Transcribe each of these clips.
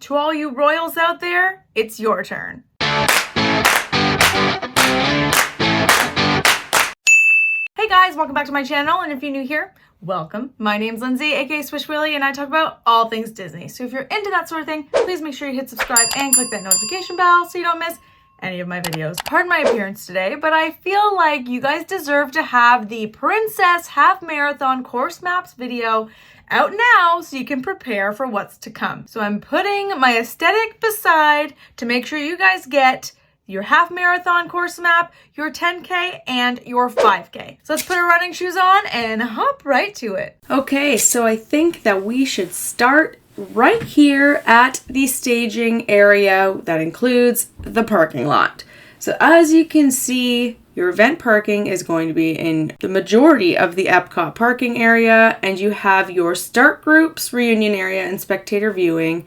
To all you royals out there, it's your turn. Hey guys, welcome back to my channel, and if you're new here, welcome. My name's Lindsay, aka SwishWilly, and I talk about all things Disney. So if you're into that sort of thing, please make sure you hit subscribe and click that notification bell so you don't miss any of my videos. Pardon my appearance today, but I feel like you guys deserve to have the Princess Half Marathon Course Maps video out now so you can prepare for what's to come. So I'm putting my aesthetic beside to make sure you guys get your half marathon course map, your 10K, and your 5K. So let's put our running shoes on and hop right to it. Okay, so I think that we should start right here at the staging area that includes the parking lot. So as you can see, your event parking is going to be in the majority of the Epcot parking area, and you have your start groups, reunion area, and spectator viewing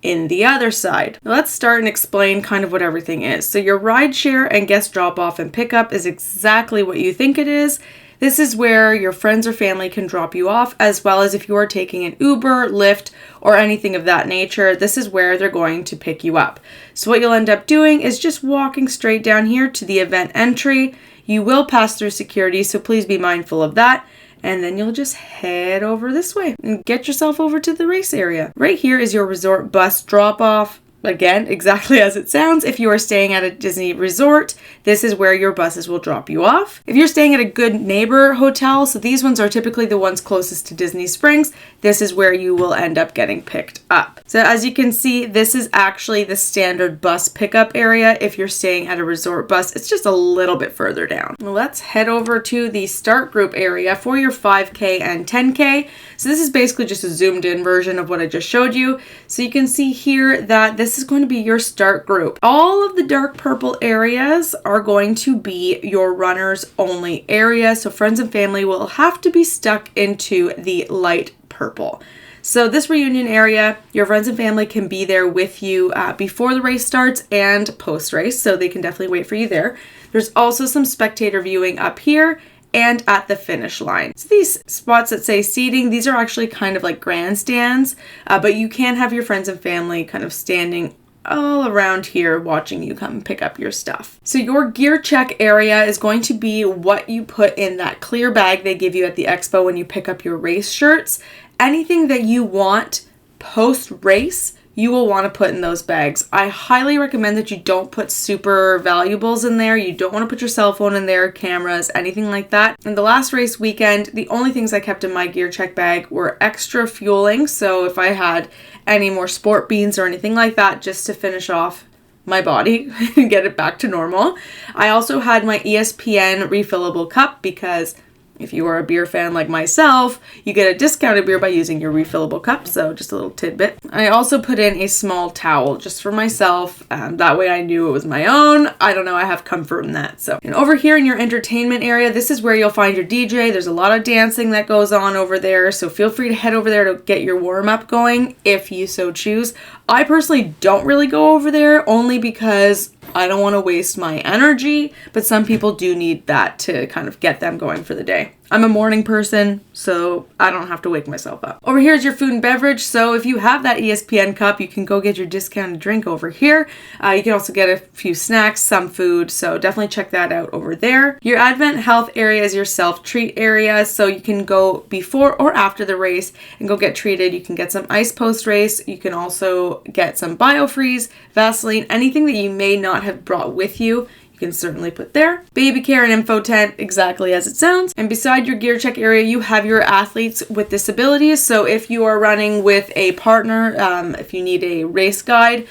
in the other side. Now let's start and explain kind of what everything is. So your rideshare and guest drop-off and pickup is exactly what you think it is. This is where your friends or family can drop you off, as well as if you are taking an Uber, Lyft, or anything of that nature, this is where they're going to pick you up. So what you'll end up doing is just walking straight down here to the event entry. You will pass through security, so please be mindful of that. And then you'll just head over this way and get yourself over to the race area. Right here is your resort bus drop-off. Again, exactly as it sounds. If you are staying at a Disney resort, this is where your buses will drop you off. If you're staying at a Good Neighbor hotel, so these ones are typically the ones closest to Disney Springs, this is where you will end up getting picked up. So as you can see, this is actually the standard bus pickup area. If you're staying at a resort bus, it's just a little bit further down. Well, let's head over to the start group area for your 5K and 10K. So this is basically just a zoomed in version of what I just showed you. So you can see here that this is going to be your start group. All of the dark purple areas are going to be your runners only area. So friends and family will have to be stuck into the light purple. So this reunion area, your friends and family can be there with you before the race starts and post-race, so they can definitely wait for you there. There's also some spectator viewing up here and at the finish line. So these spots that say seating, these are actually kind of like grandstands, but you can have your friends and family kind of standing all around here watching you come pick up your stuff. So your gear check area is going to be what you put in that clear bag they give you at the expo when you pick up your race shirts. Anything that you want post-race, you will want to put in those bags. I highly recommend that you don't put super valuables in there. You don't want to put your cell phone in there, cameras, anything like that. In the last race weekend, the only things I kept in my gear check bag were extra fueling. So if I had any more sport beans or anything like that, just to finish off my body and get it back to normal. I also had my ESPN refillable cup because if you are a beer fan like myself, you get a discounted beer by using your refillable cup, so just a little tidbit. I also put in a small towel just for myself. That way I knew it was my own. I don't know, I have comfort in that. So, and over here in your entertainment area, this is where you'll find your DJ. There's a lot of dancing that goes on over there, so feel free to head over there to get your warm-up going if you so choose. I personally don't really go over there only because I don't want to waste my energy, but some people do need that to kind of get them going for the day. I'm a morning person, so I don't have to wake myself up. Over here is your food and beverage. So if you have that ESPN cup, you can go get your discounted drink over here. You can also get a few snacks, some food. So definitely check that out over there. Your Advent Health area is your self-treat area. So you can go before or after the race and go get treated. You can get some ice post-race. You can also get some BioFreeze, Vaseline, anything that you may not have brought with you. Can certainly put there. Baby care and info tent, exactly as it sounds. And beside your gear check area, you have your athletes with disabilities. So if you are running with a partner, if you need a race guide,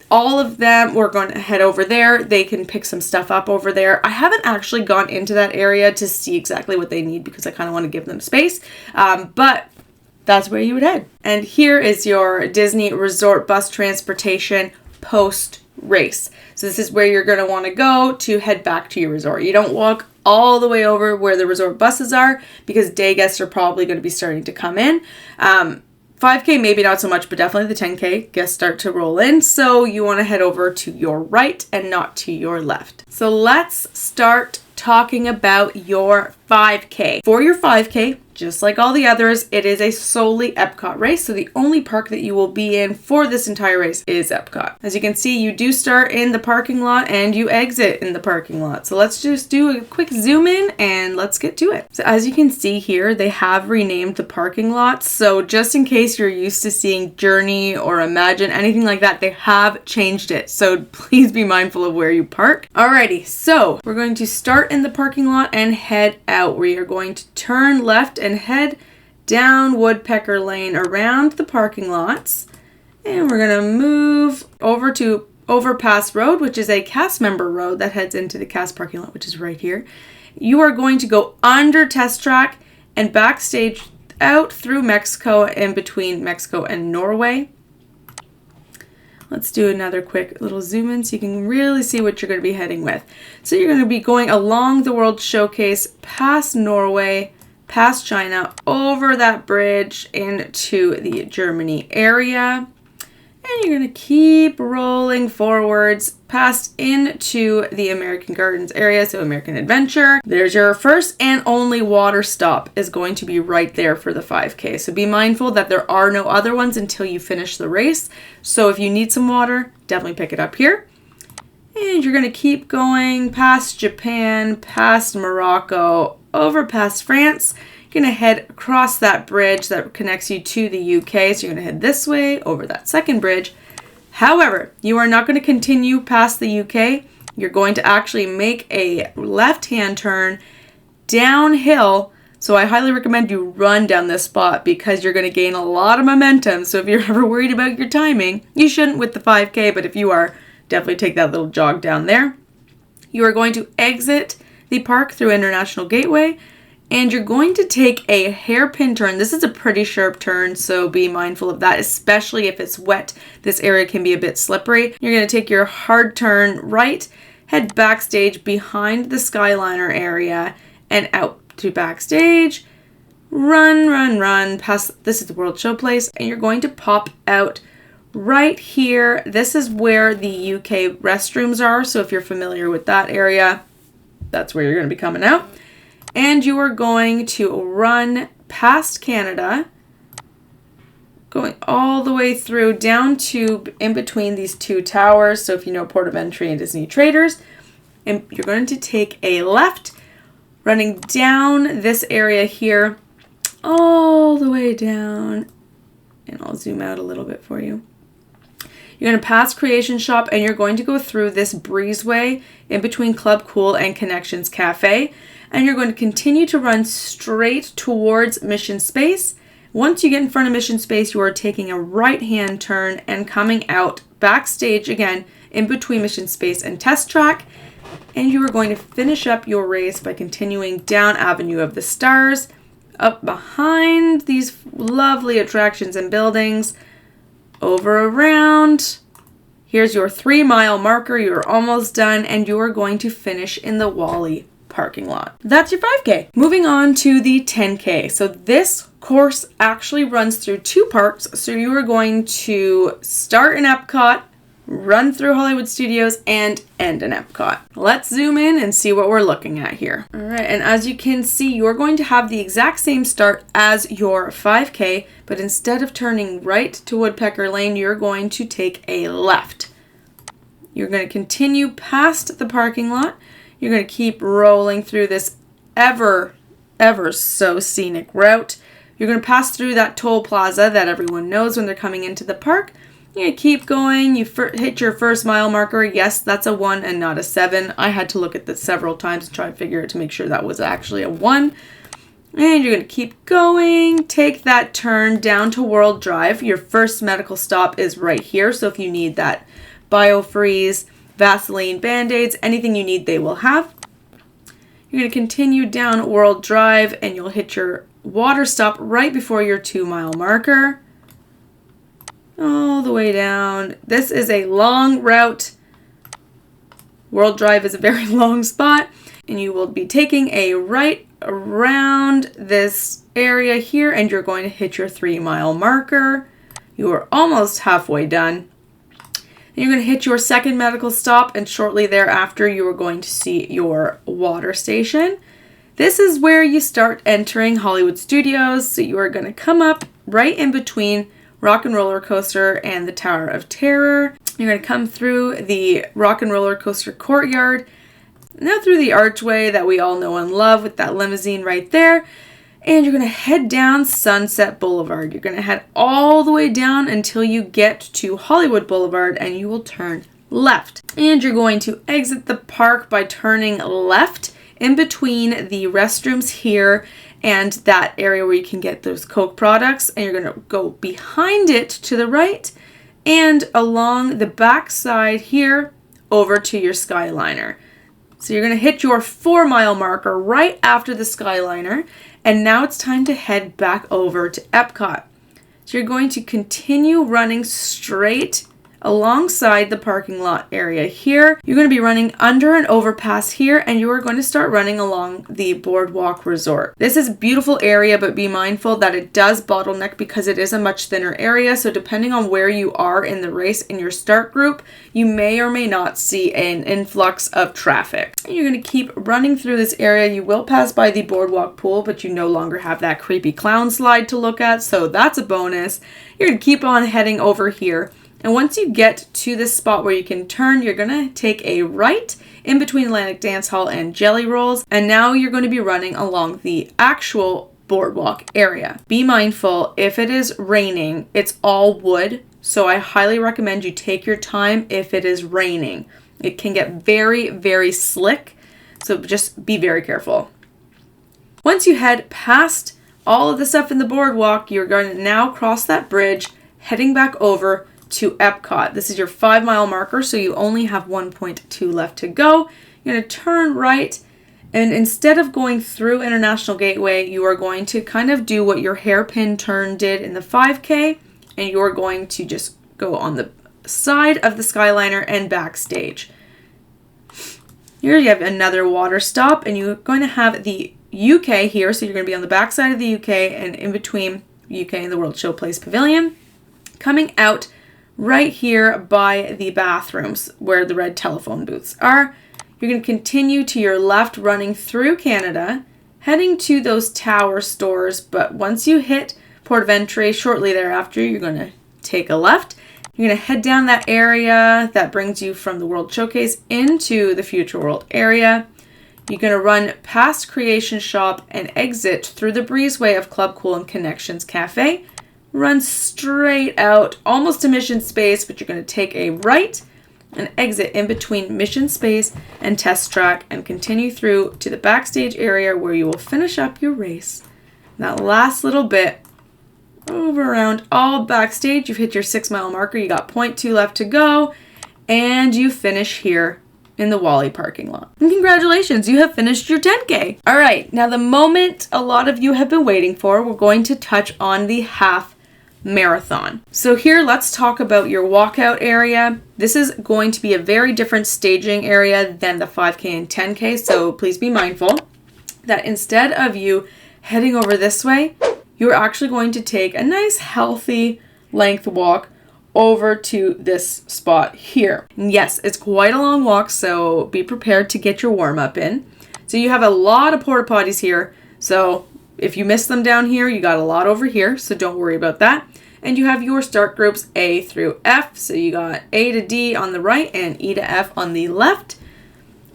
all of them, we're going to head over there. They can pick some stuff up over there. I haven't actually gone into that area to see exactly what they need because I kind of want to give them space. But that's where you would head. And here is your Disney Resort bus transportation post race. So this is where you're going to want to go to head back to your resort. You don't walk all the way over where the resort buses are because day guests are probably going to be starting to come in. 5K, maybe not so much, but definitely the 10K guests start to roll in. So you want to head over to your right and not to your left. So let's start talking about your 5K. For your 5K, just like all the others, it is a solely Epcot race. So the only park that you will be in for this entire race is Epcot. As you can see, you do start in the parking lot and you exit in the parking lot. So let's just do a quick zoom in and let's get to it. So as you can see here, they have renamed the parking lots. So just in case you're used to seeing Journey or Imagine, anything like that, they have changed it. So please be mindful of where you park. Alrighty, so we're going to start in the parking lot and head out. We are going to turn left and head down Woodpecker Lane around the parking lots. And we're going to move over to Overpass Road, which is a cast member road that heads into the cast parking lot, which is right here. You are going to go under Test Track and backstage out through Mexico, in between Mexico and Norway. Let's do another quick little zoom in so you can really see what you're going to be heading with. So you're going to be going along the World Showcase, past Norway, past China, over that bridge into the Germany area. And you're going to keep rolling forwards past into the American Gardens area, so American Adventure. There's your first and only water stop is going to be right there for the 5K. So be mindful that there are no other ones until you finish the race. So if you need some water, definitely pick it up here. And you're going to keep going past Japan, past Morocco, over past France. You're going to head across that bridge that connects you to the UK. So you're going to head this way over that second bridge. However, you are not going to continue past the UK. You're going to actually make a left-hand turn downhill. So I highly recommend you run down this spot because you're going to gain a lot of momentum. So if you're ever worried about your timing, you shouldn't with the 5K, but if you are, definitely take that little jog down there. You are going to exit the park through International Gateway. And you're going to take a hairpin turn. This is a pretty sharp turn, so be mindful of that, especially if it's wet. This area can be a bit slippery. You're going to take your hard turn right, head backstage behind the Skyliner area, and out to backstage. Run past, this is the World Showplace, and you're going to pop out right here. This is where the UK restrooms are, so if you're familiar with that area, that's where you're going to be coming out. And you are going to run past Canada, going all the way through down to in between these two towers. So if you know Port of Entry and Disney Traders, and you're going to take a left, running down this area here, all the way down. And I'll zoom out a little bit for you. You're going to pass Creation Shop and you're going to go through this breezeway in between Club Cool and Connections Cafe. And you're going to continue to run straight towards Mission Space. Once you get in front of Mission Space, you are taking a right-hand turn and coming out backstage again in between Mission Space and Test Track. And you are going to finish up your race by continuing down Avenue of the Stars, up behind these lovely attractions and buildings, over around. Here's your 3-mile marker. You're almost done, and you are going to finish in the Wally parking lot. That's your 5K. Moving on to the 10K. So this course actually runs through 2 parts. So you are going to start in Epcot, run through Hollywood Studios, and end in Epcot. Let's zoom in and see what we're looking at here. All right, and as you can see, you're going to have the exact same start as your 5K, but instead of turning right to Woodpecker Lane, you're going to take a left. You're going to continue past the parking lot. You're going to keep rolling through this ever so scenic route. You're going to pass through that toll plaza that everyone knows when they're coming into the park. You're going to keep going. You hit your first mile marker. Yes, that's a 1 and not a 7. I had to look at this several times and try to figure it to make sure that was actually a 1. And you're going to keep going. Take that turn down to World Drive. Your first medical stop is right here. So if you need that biofreeze, Vaseline, Band-Aids, anything you need, they will have. You're going to continue down World Drive and you'll hit your water stop right before your 2-mile marker. All the way down. This is a long route. World Drive is a very long spot. And you will be taking a right around this area here and you're going to hit your 3-mile marker. You are almost halfway done. And you're going to hit your second medical stop and shortly thereafter you are going to see your water station. This is where you start entering Hollywood Studios. So you are going to come up right in between Rock and Roller Coaster and the Tower of Terror. You're going to come through the Rock and Roller Coaster courtyard, now through the archway that we all know and love with that limousine right there. And you're going to head down Sunset Boulevard. You're going to head all the way down until you get to Hollywood Boulevard, and you will turn left. And you're going to exit the park by turning left in between the restrooms here and that area where you can get those Coke products. And you're going to go behind it to the right and along the back side here over to your Skyliner. So you're going to hit your 4-mile marker right after the Skyliner. And now it's time to head back over to Epcot. So you're going to continue running straight alongside the parking lot area here. You're going to be running under an overpass here, and you are going to start running along the Boardwalk Resort. This is a beautiful area, but be mindful that it does bottleneck because it is a much thinner area. So depending on where you are in the race in your start group, you may or may not see an influx of traffic. And you're going to keep running through this area. You will pass by the boardwalk pool, but you no longer have that creepy clown slide to look at, so that's a bonus. You're going to keep on heading over here. And once you get to this spot where you can turn, you're going to take a right in between Atlantic Dance Hall and Jelly Rolls. And now you're going to be running along the actual boardwalk area. Be mindful, if it is raining, it's all wood. So I highly recommend you take your time if it is raining. It can get very, very slick. So just be very careful. Once you head past all of the stuff in the boardwalk, you're going to now cross that bridge, heading back over to Epcot. This is your 5-mile marker, so you only have 1.2 left to go. You're going to turn right, and instead of going through International Gateway, you are going to kind of do what your hairpin turn did in the 5K, and you're going to just go on the side of the Skyliner and backstage. Here you have another water stop, and you're going to have the UK here, so you're going to be on the back side of the UK and in between UK and the World Showplace Pavilion. Coming out right here by the bathrooms where the red telephone booths are. You're going to continue to your left, running through Canada, heading to those tower stores, but once you hit Port of Entry, shortly thereafter, you're going to take a left. You're going to head down that area that brings you from the World Showcase into the Future World area. You're going to run past Creation Shop and exit through the breezeway of Club Cool and Connections Cafe. Run straight out, almost to Mission Space, but you're going to take a right and exit in between Mission Space and Test Track and continue through to the backstage area where you will finish up your race. That last little bit, over around all backstage, you've hit your 6-mile marker, you got 0.2 left to go, and you finish here in the Wally parking lot. And congratulations, you have finished your 10K. All right, now the moment a lot of you have been waiting for, we're going to touch on the half marathon. So here, let's talk about your walkout area. This is going to be a very different staging area than the 5K and 10K, so please be mindful that instead of you heading over this way, you're actually going to take a nice healthy length walk over to this spot here. And yes, it's quite a long walk, so be prepared to get your warm-up in. So you have a lot of porta potties here, so if you miss them down here, you got a lot over here, so don't worry about that. And you have your start groups A through F, so you got A to D on the right and E to F on the left.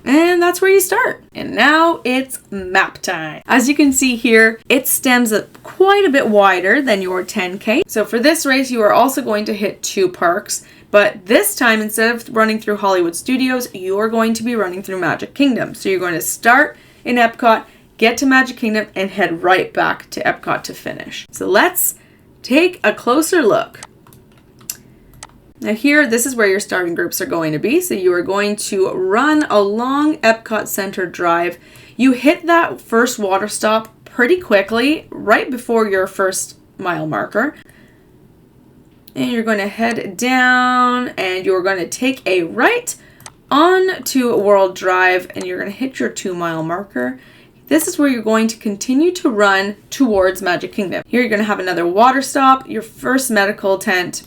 And that's where you start. And now it's map time. As you can see here, it stems up quite a bit wider than your 10K. So for this race, you are also going to hit 2 parks. But this time, instead of running through Hollywood Studios, you are going to be running through Magic Kingdom. So you're going to start in Epcot, get to Magic Kingdom, and head right back to Epcot to finish. So let's take a closer look. Now here, this is where your starting groups are going to be. So you are going to run along Epcot Center Drive. You hit that first water stop pretty quickly, right before your first mile marker. And you're going to head down and you're going to take a right on to World Drive and you're going to hit your 2-mile marker. This is where you're going to continue to run towards Magic Kingdom. Here you're going to have another water stop, your first medical tent,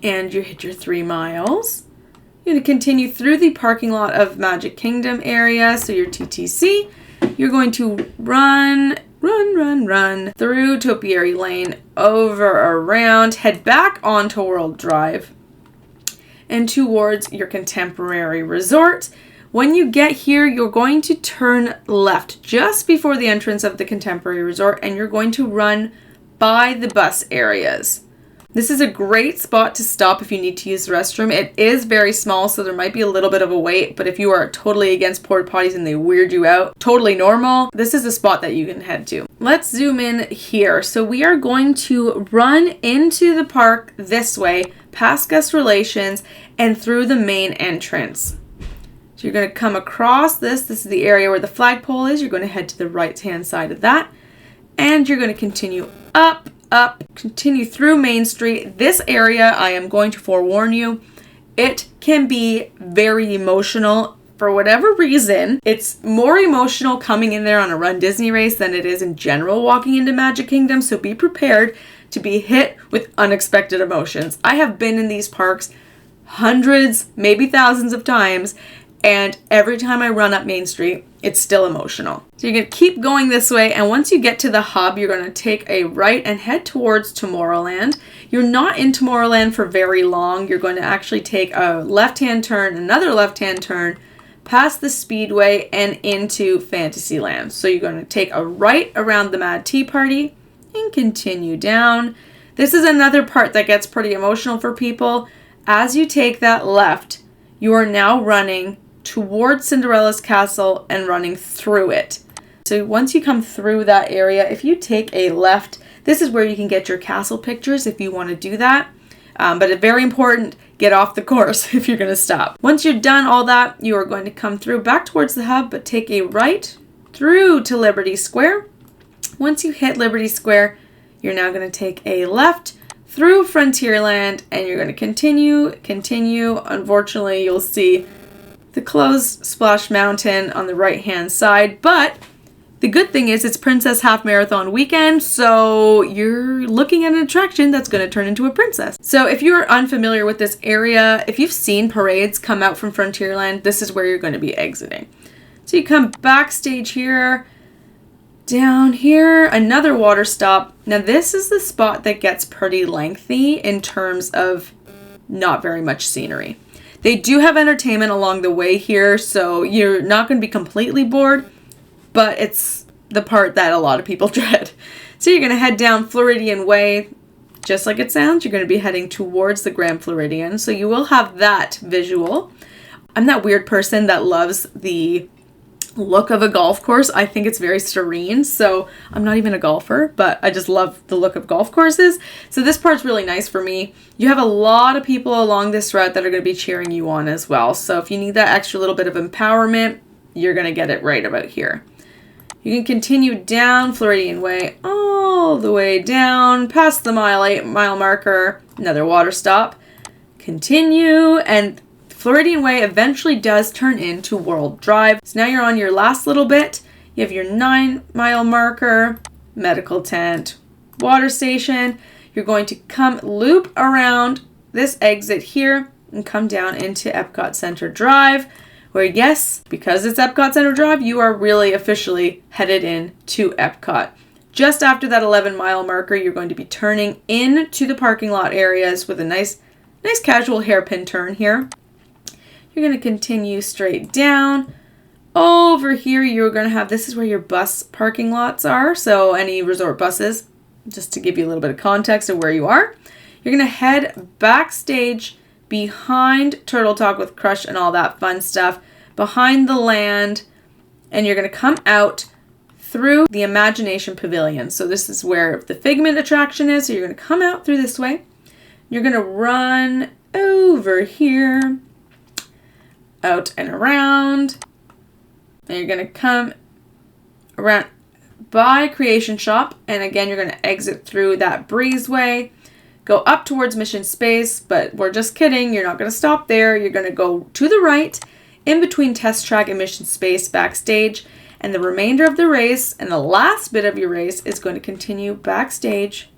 and you hit your 3 miles. You're going to continue through the parking lot of Magic Kingdom area, so your TTC, you're going to run through Topiary Lane, over, around, head back onto World Drive, and towards your contemporary resort. When you get here, you're going to turn left just before the entrance of the contemporary resort, and you're going to run by the bus areas. This is a great spot to stop if you need to use the restroom. It is very small, so there might be a little bit of a wait, but if you are totally against porta potties and they weird you out, totally normal, this is a spot that you can head to. Let's zoom in here. So we are going to run into the park this way, past guest relations, and through the main entrance. So you're going to come across this. This is the area where the flagpole is. You're going to head to the right-hand side of that, and you're going to continue up, continue through Main Street. This area, I am going to forewarn you, it can be very emotional. For whatever reason, it's more emotional coming in there on a Run Disney race than it is in general walking into Magic Kingdom, so be prepared to be hit with unexpected emotions. I have been in these parks hundreds, maybe thousands of times, and every time I run up Main Street, it's still emotional. So you're going to keep going this way, and once you get to the hub, you're going to take a right and head towards Tomorrowland. You're not in Tomorrowland for very long. You're going to actually take a left-hand turn, another left-hand turn, past the Speedway and into Fantasyland. So you're going to take a right around the Mad Tea Party and continue down. This is another part that gets pretty emotional for people. As you take that left, you are now running towards Cinderella's castle and running through it. So once you come through that area, if you take a left, this is where you can get your castle pictures if you want to do that. But it's very important, get off the course if you're going to stop. Once you're done all that, you are going to come through back towards the hub, but take a right through to Liberty Square. Once you hit Liberty Square, you're now going to take a left through Frontierland, and you're going to continue. Unfortunately, you'll see the closed Splash Mountain on the right-hand side, but the good thing is it's Princess Half Marathon weekend, so you're looking at an attraction that's going to turn into a princess. So if you're unfamiliar with this area, if you've seen parades come out from Frontierland, this is where you're going to be exiting. So you come backstage here, down here, another water stop. Now this is the spot that gets pretty lengthy in terms of not very much scenery. They do have entertainment along the way here, so you're not going to be completely bored, but it's the part that a lot of people dread. So you're going to head down Floridian Way, just like it sounds. You're going to be heading towards the Grand Floridian, so you will have that visual. I'm that weird person that loves the look of a golf course. I think it's very serene, so I'm not even a golfer, but I just love the look of golf courses. So this part's really nice for me. You have a lot of people along this route that are going to be cheering you on as well. So if you need that extra little bit of empowerment, you're going to get it right about here. You can continue down Floridian Way all the way down past the 8 mile marker, another water stop. Continue, and Floridian Way eventually does turn into World Drive. So now you're on your last little bit. You have your 9 mile marker, medical tent, water station. You're going to come loop around this exit here and come down into Epcot Center Drive, where yes, because it's Epcot Center Drive, you are really officially headed in to Epcot. Just after that 11 mile marker, you're going to be turning into the parking lot areas with a nice casual hairpin turn here. You're going to continue straight down. Over here, you're going to have, this is where your bus parking lots are. So any resort buses, just to give you a little bit of context of where you are. You're going to head backstage behind Turtle Talk with Crush and all that fun stuff, behind the land, and you're going to come out through the Imagination Pavilion. So this is where the Figment attraction is. So you're going to come out through this way. You're going to run over here, out and around, and you're going to come around by Creation Shop, and again you're going to exit through that breezeway, go up towards Mission Space, but we're just kidding, you're not going to stop there. You're going to go to the right in between Test Track and Mission Space backstage, and the remainder of the race and the last bit of your race is going to continue backstage.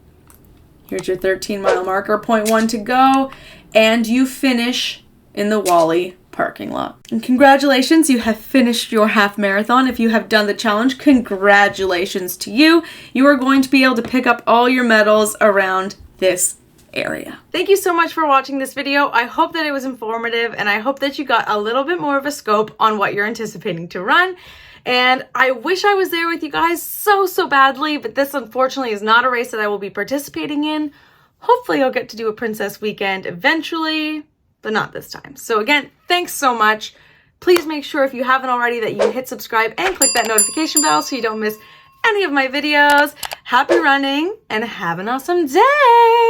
Here's your 13 mile marker, point 1 to go, and you finish in the Wally parking lot. And congratulations, you have finished your half marathon. If you have done the challenge, congratulations to you. You are going to be able to pick up all your medals around this area. Thank you so much for watching this video. I hope that it was informative, and I hope that you got a little bit more of a scope on what you're anticipating to run. And I wish I was there with you guys so badly, but this unfortunately is not a race that I will be participating in. Hopefully I'll get to do a princess weekend eventually, but not this time. So again, thanks so much. Please make sure if you haven't already that you hit subscribe and click that notification bell so you don't miss any of my videos. Happy running and have an awesome day.